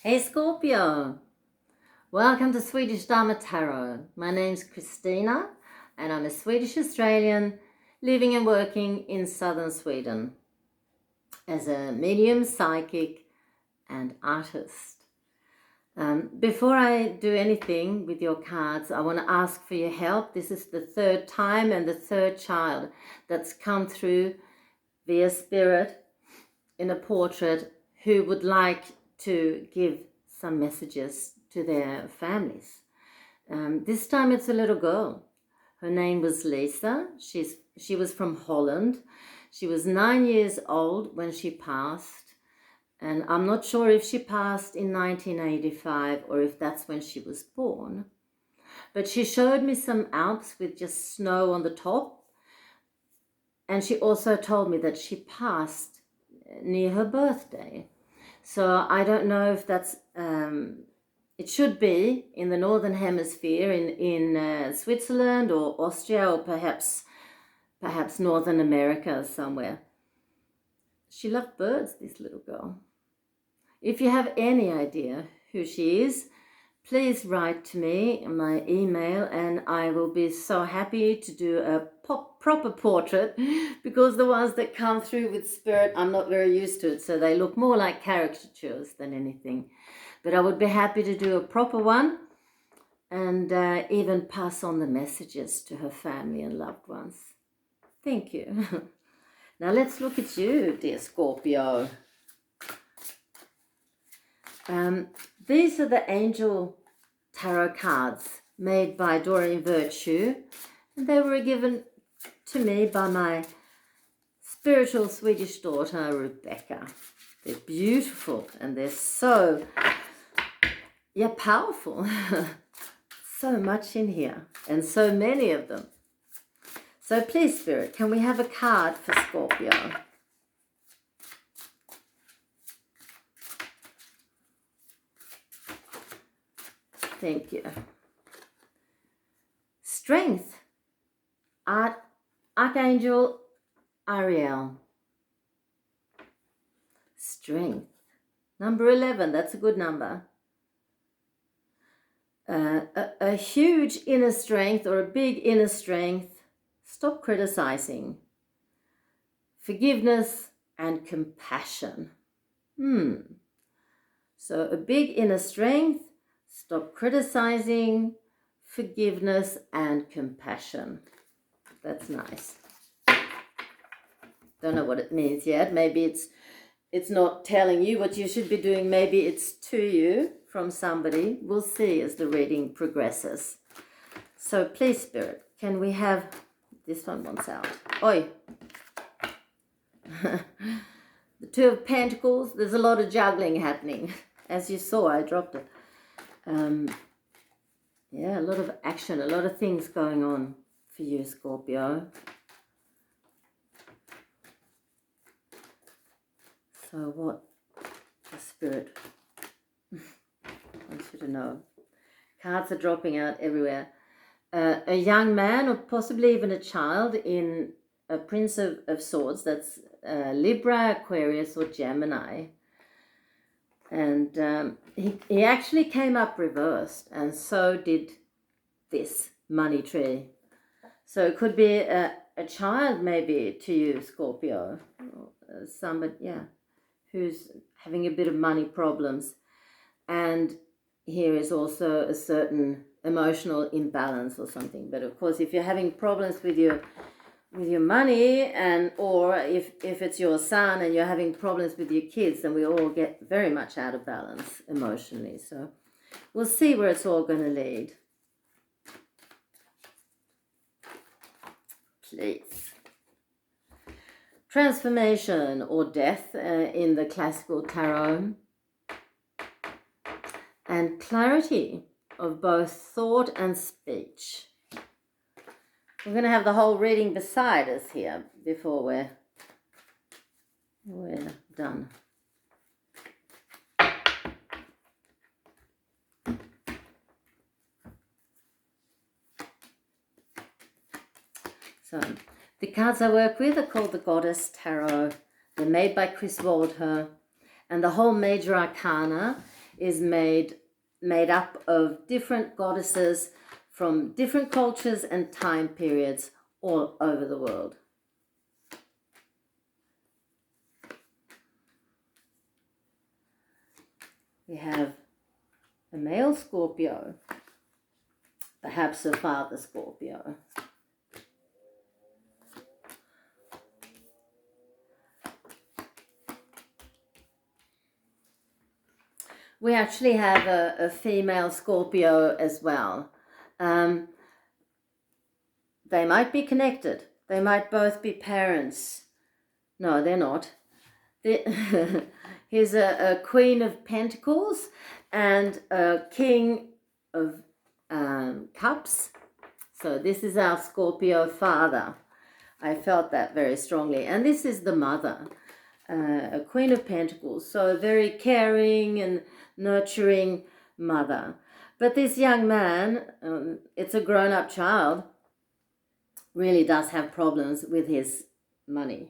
Hey Scorpio, welcome to Swedish Dharma Tarot. My name's Christina and I'm a Swedish Australian living and working in southern Sweden as a medium, psychic and artist. Before I do anything with your cards, I want to ask for your help. This is the third time and the third child that's come through via spirit in a portrait who would like to give some messages to their families. This time it's a little girl. Her name was Lisa. She was from Holland. She was 9 years old when she passed. And I'm not sure if she passed in 1985 or if that's when she was born. But she showed me some Alps with just snow on the top. And she also told me that she passed near her birthday. So I don't know if that's, it should be in the Northern Hemisphere, in Switzerland or Austria or perhaps Northern America somewhere. She loved birds, this little girl. If you have any idea who she is, please write to me in my email and I will be so happy to do a proper portrait, because the ones that come through with spirit, I'm not very used to it, so they look more like caricatures than anything. But I would be happy to do a proper one and even pass on the messages to her family and loved ones. Thank you. Now let's look at you, dear Scorpio. These are the angel tarot cards made by Doreen Virtue, and they were given to me by my spiritual Swedish daughter, Rebecca. They're beautiful and they're so, powerful. So much in here and so many of them. So please, Spirit, can we have a card for Scorpio? Thank you. Strength. Archangel Ariel. Strength. Number 11, that's a good number. A huge inner strength or a big inner strength. Stop criticizing. Forgiveness and compassion. So a big inner strength. Stop criticizing, forgiveness, and compassion. That's nice. Don't know what it means yet. Maybe it's not telling you what you should be doing. Maybe it's to you from somebody. We'll see as the reading progresses. So please, Spirit, can we have... This one wants out. Oi! The Two of Pentacles. There's a lot of juggling happening. As you saw, I dropped it. A lot of action, a lot of things going on for you, Scorpio. So what the Spirit wants you to know. Cards are dropping out everywhere. A young man or possibly even a child in a Prince of Swords, that's Libra, Aquarius or Gemini. And he actually came up reversed, and so did this money tree. So it could be a child maybe to you, Scorpio. Somebody, who's having a bit of money problems. And here is also a certain emotional imbalance or something. But of course, if you're having problems with your money, and or if it's your son and you're having problems with your kids, then we all get very much out of balance emotionally. So we'll see where it's all going to lead. Please. Transformation or death in the classical tarot. And clarity of both thought and speech. We're going to have the whole reading beside us here before we're done. So, the cards I work with are called the Goddess Tarot. They're made by Chris Waldher. And the whole major arcana is made up of different goddesses from different cultures and time periods all over the world. We have a male Scorpio, perhaps a father Scorpio. We actually have a female Scorpio as well. They might be connected. They might both be parents. No, they're not. Here's a Queen of Pentacles and a King of Cups. So this is our Scorpio father. I felt that very strongly. And this is the mother, a Queen of Pentacles. So a very caring and nurturing mother. But this young man, it's a grown-up child, really does have problems with his money.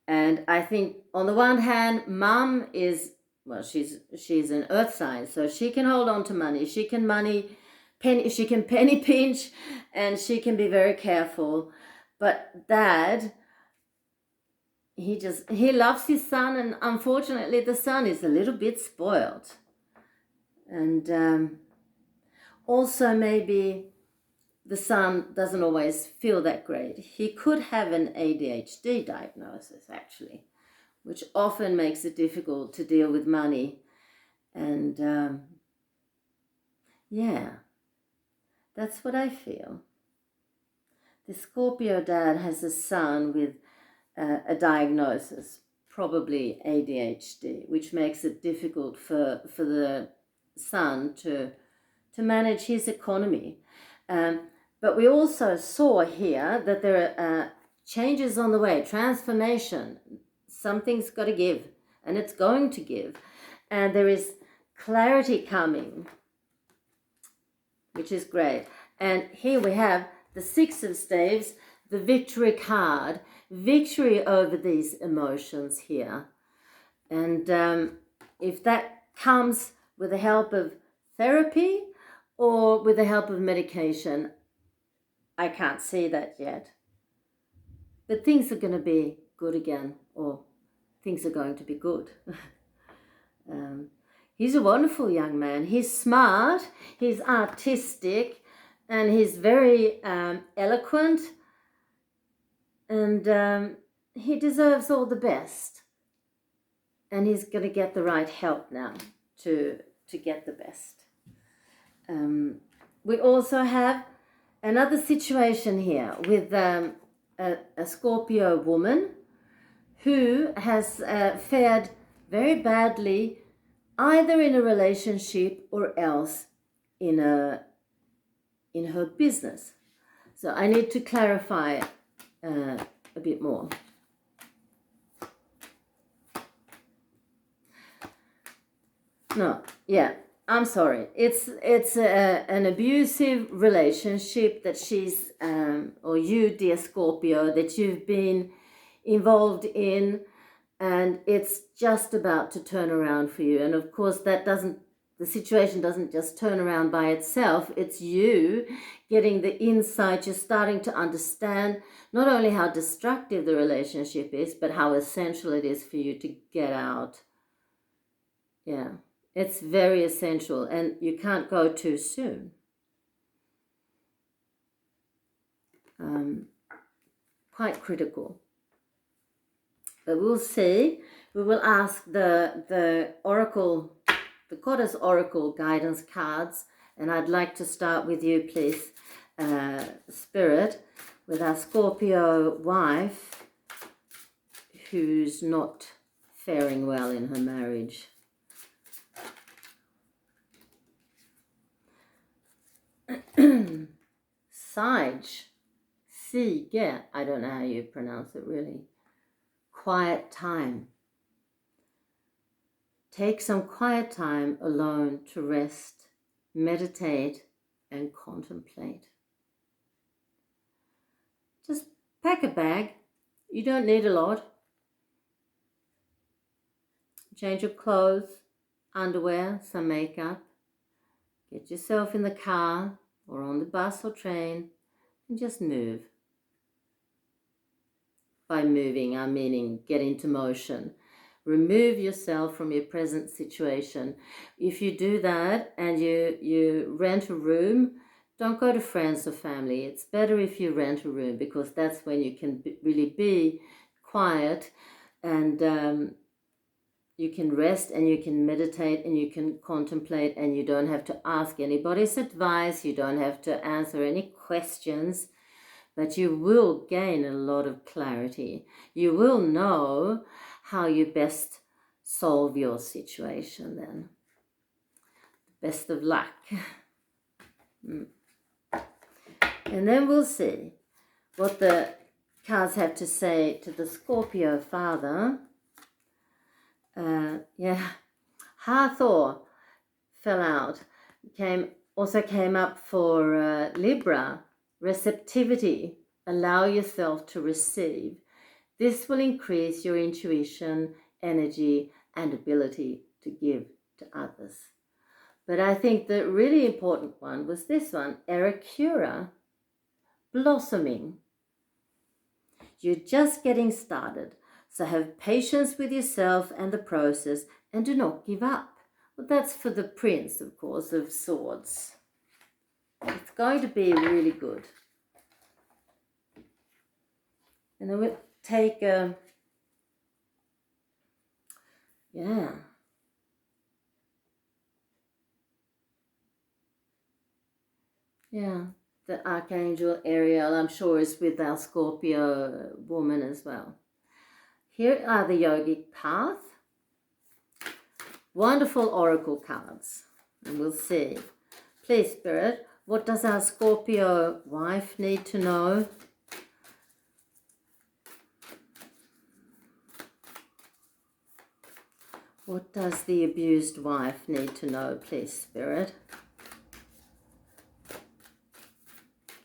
And I think on the one hand, mum is, well, she's an earth sign, so she can hold on to money. She can penny pinch, and she can be very careful. But dad, he loves his son, and unfortunately the son is a little bit spoiled. And also maybe the son doesn't always feel that great. He could have an ADHD diagnosis, actually, which often makes it difficult to deal with money. And yeah, that's what I feel. The Scorpio dad has a son with a diagnosis, probably ADHD, which makes it difficult for the son to manage his economy. But we also saw here that there are changes on the way, transformation. Something's got to give, and it's going to give. And there is clarity coming, which is great. And here we have the Six of Staves, the victory card, victory over these emotions here. And if that comes with the help of therapy or with the help of medication, I can't see that yet. But things are going to be good again, or things are going to be good. He's a wonderful young man. He's smart, he's artistic, and he's very eloquent. And he deserves all the best. And he's going to get the right help now to get the best. We also have another situation here with a Scorpio woman who has fared very badly either in a relationship or else in her business. So I need to clarify a bit more. No, yeah, I'm sorry. It's an abusive relationship that she's, or you, dear Scorpio, that you've been involved in, and it's just about to turn around for you. And of course, the situation doesn't just turn around by itself. It's you getting the insight. You're starting to understand not only how destructive the relationship is, but how essential it is for you to get out. Yeah. It's very essential, and you can't go too soon. Quite critical. But we'll see. We will ask the oracle, the goddess oracle guidance cards, and I'd like to start with you, please, Spirit, with our Scorpio wife who's not faring well in her marriage. Sige, I don't know how you pronounce it really. Quiet time. Take some quiet time alone to rest, meditate, and contemplate. Just pack a bag. You don't need a lot. Change of clothes, underwear, some makeup, get yourself in the car or on the bus or train and just move. By moving, I'm meaning get into motion. Remove yourself from your present situation. If you do that and you rent a room, don't go to friends or family. It's better if you rent a room, because that's when you can really be quiet, and you can rest and you can meditate and you can contemplate, and you don't have to ask anybody's advice. You don't have to answer any questions, but you will gain a lot of clarity. You will know how you best solve your situation then. Best of luck. And then we'll see what the cards have to say to the Scorpio father. Hathor fell out. Also came up for Libra. Receptivity. Allow yourself to receive. This will increase your intuition, energy, and ability to give to others. But I think the really important one was this one, Eracura, blossoming. You're just getting started, so have patience with yourself and the process, and do not give up. Well, that's for the Prince, of course, of Swords. It's going to be really good. And then we'll take the Archangel Ariel, I'm sure, is with our Scorpio woman as well. Here are the yogic path. Wonderful oracle cards. And we'll see. Please, Spirit, what does our Scorpio wife need to know? What does the abused wife need to know, please, Spirit?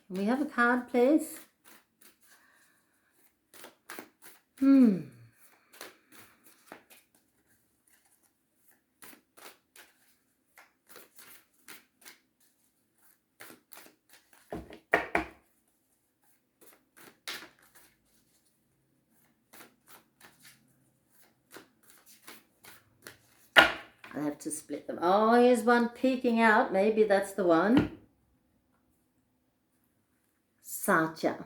Can we have a card, please? I'll have to split them. Oh, here's one peeking out. Maybe that's the one. Satya.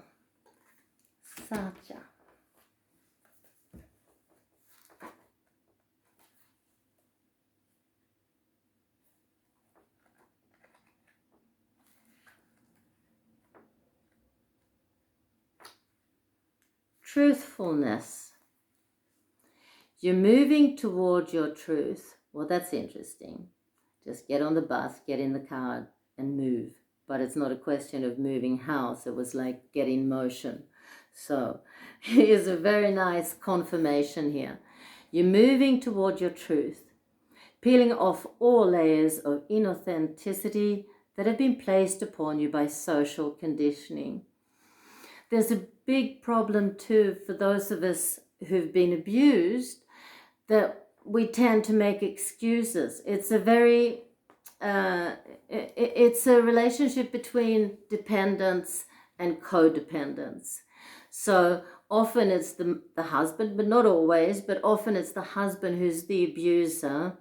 Truthfulness. You're moving toward your truth. Well, that's interesting. Just get on the bus, get in the car, and move. But it's not a question of moving house. It was like get in motion. So here's a very nice confirmation here. You're moving toward your truth, peeling off all layers of inauthenticity that have been placed upon you by social conditioning. There's a big problem too for those of us who've been abused, that we tend to make excuses. It's a very it's a relationship between dependence and codependence. So often it's the husband, but not always, but often it's the husband who's the abuser,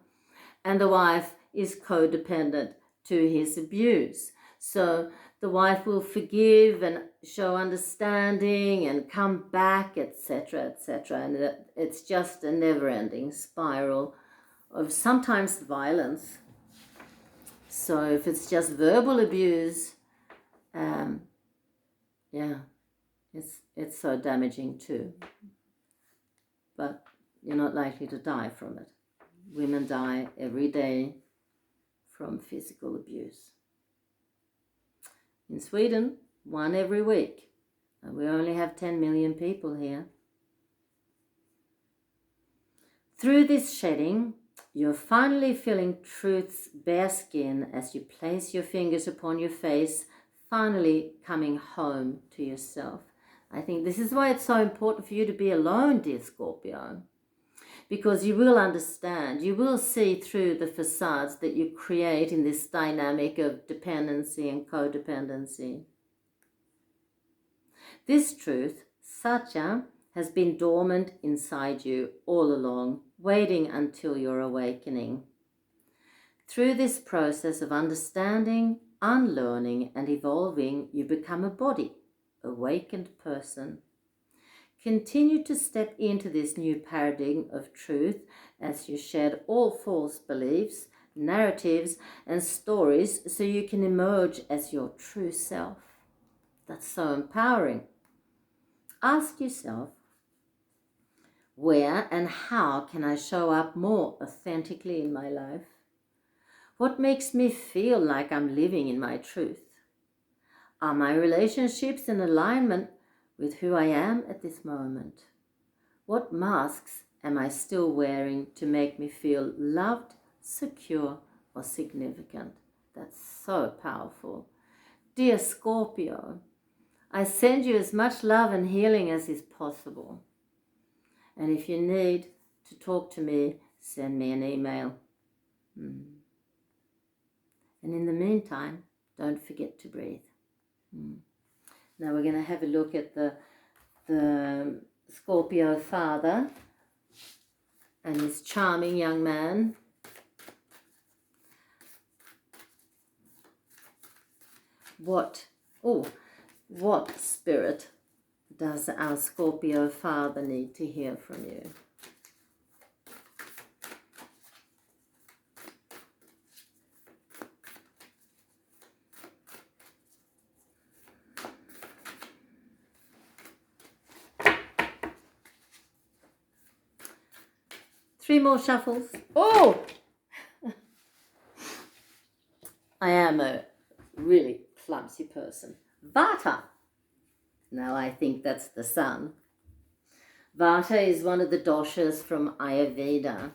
and the wife is codependent to his abuse. So the wife will forgive and show understanding and come back, etc., etc. And it's just a never-ending spiral of sometimes violence. So if it's just verbal abuse, it's so damaging too. But you're not likely to die from it. Women die every day from physical abuse. In Sweden, 1 every week. And we only have 10 million people here. Through this shedding, you're finally feeling truth's bare skin as you place your fingers upon your face, finally coming home to yourself. I think this is why it's so important for you to be alone, dear Scorpio. because you will understand, you will see through the facades that you create in this dynamic of dependency and codependency. This truth, Satya, has been dormant inside you all along, waiting until your awakening. Through this process of understanding, unlearning, and evolving, you become a body, awakened person. Continue to step into this new paradigm of truth as you shed all false beliefs, narratives, and stories so you can emerge as your true self. That's so empowering. Ask yourself, where and how can I show up more authentically in my life? What makes me feel like I'm living in my truth? Are my relationships in alignment with who I am at this moment? What masks am I still wearing to make me feel loved, secure, or significant? That's so powerful. Dear Scorpio, I send you as much love and healing as is possible. And if you need to talk to me, send me an email. And in the meantime, don't forget to breathe. Now we're going to have a look at the Scorpio father and his charming young man. What spirit does our Scorpio father need to hear from you? Three more shuffles. Oh! I am a really clumsy person. Vata. Now I think that's the sun. Vata is one of the doshas from Ayurveda,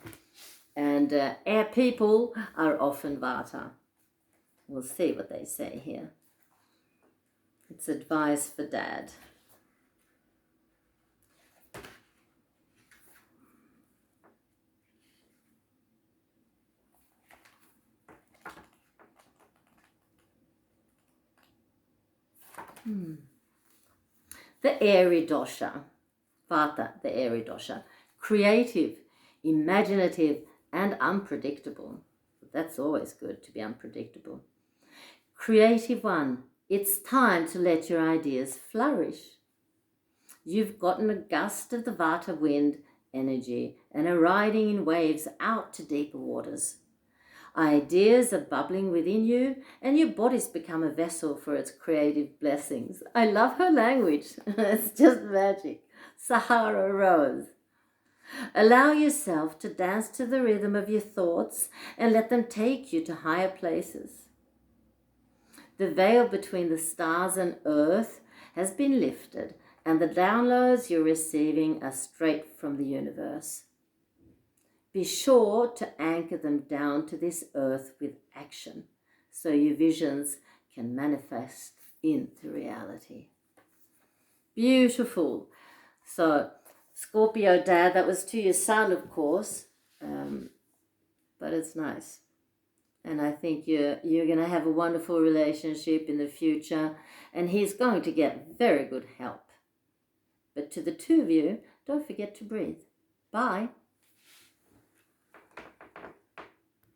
and air people are often Vata. We'll see what they say here. It's advice for Dad. The airy dosha, Vata, the airy dosha, creative, imaginative, and unpredictable. That's always good, to be unpredictable. Creative one, it's time to let your ideas flourish. You've gotten a gust of the Vata wind energy and are riding in waves out to deeper waters. Ideas are bubbling within you, and your body's become a vessel for its creative blessings. I love her language. It's just magic. Sahara Rose. Allow yourself to dance to the rhythm of your thoughts and let them take you to higher places. The veil between the stars and earth has been lifted, and the downloads you're receiving are straight from the universe. Be sure to anchor them down to this earth with action so your visions can manifest into reality. Beautiful. So, Scorpio Dad, that was to your son, of course, but it's nice. And I think you're going to have a wonderful relationship in the future, and he's going to get very good help. But to the two of you, don't forget to breathe. Bye.